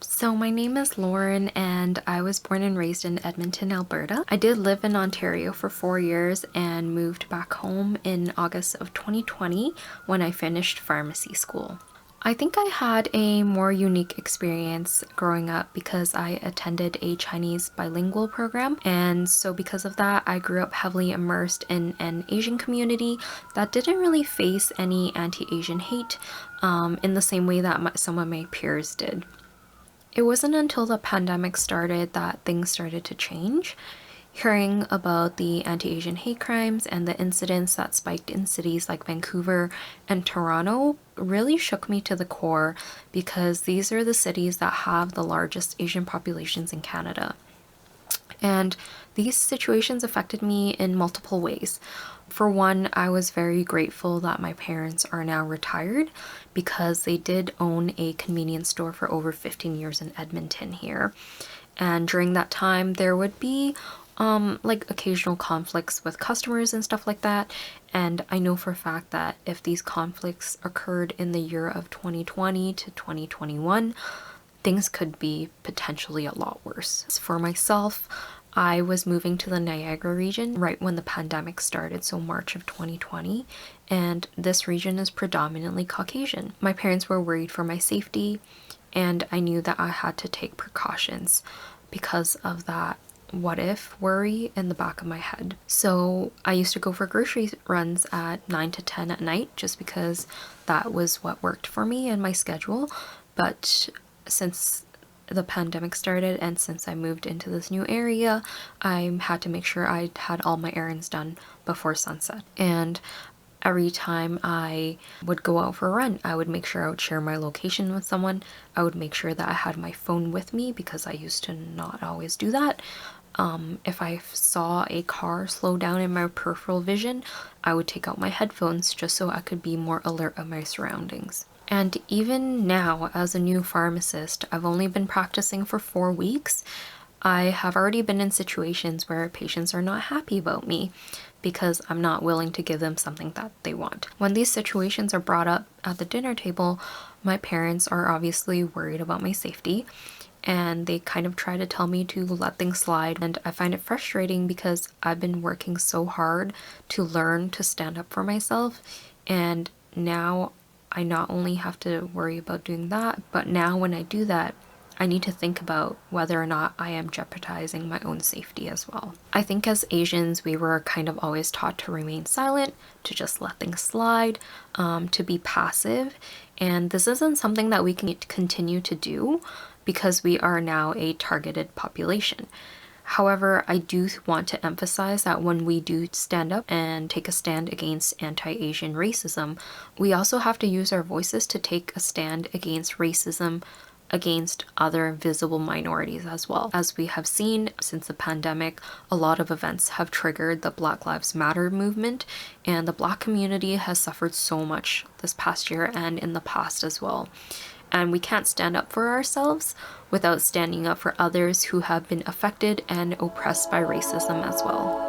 So my name is Lauren and I was born and raised in Edmonton, Alberta. I did live in Ontario for 4 years and moved back home in August of 2020 when I finished pharmacy school. I think I had a more unique experience growing up because I attended a Chinese bilingual program, and so because of that I grew up heavily immersed in an Asian community that didn't really face any anti-Asian hate in the same way that some of my peers did. It wasn't until the pandemic started that things started to change. Hearing about the anti-Asian hate crimes and the incidents that spiked in cities like Vancouver and Toronto really shook me to the core because these are the cities that have the largest Asian populations in Canada. And these situations affected me in multiple ways. For one, I was very grateful that my parents are now retired because they did own a convenience store for over 15 years in Edmonton here. And during that time, there would be like occasional conflicts with customers and stuff like that. And I know for a fact that if these conflicts occurred in the year of 2020 to 2021, things could be potentially a lot worse. For myself, I was moving to the Niagara region right when the pandemic started, so March of 2020, and this region is predominantly Caucasian. My parents were worried for my safety, and I knew that I had to take precautions because of that what if worry in the back of my head. So I used to go for grocery runs at 9 to 10 at night just because that was what worked for me and my schedule. But since the pandemic started and since I moved into this new area, I had to make sure I had all my errands done before sunset. And every time I would go out for a run, I would make sure I would share my location with someone. I would make sure that I had my phone with me because I used to not always do that. If I saw a car slow down in my peripheral vision, I would take out my headphones just so I could be more alert of my surroundings. And even now, as a new pharmacist, I've only been practicing for 4 weeks. I have already been in situations where patients are not happy about me because I'm not willing to give them something that they want. When these situations are brought up at the dinner table, my parents are obviously worried about my safety and they kind of try to tell me to let things slide. And I find it frustrating because I've been working so hard to learn to stand up for myself, and now I not only have to worry about doing that, but now when I do that, I need to think about whether or not I am jeopardizing my own safety as well. I think as Asians, we were kind of always taught to remain silent, to just let things slide, to be passive. And this isn't something that we can continue to do because we are now a targeted population. However, I do want to emphasize that when we do stand up and take a stand against anti-Asian racism, we also have to use our voices to take a stand against racism against other visible minorities as well. As we have seen since the pandemic, a lot of events have triggered the Black Lives Matter movement, and the Black community has suffered so much this past year and in the past as well. And we can't stand up for ourselves without standing up for others who have been affected and oppressed by racism as well.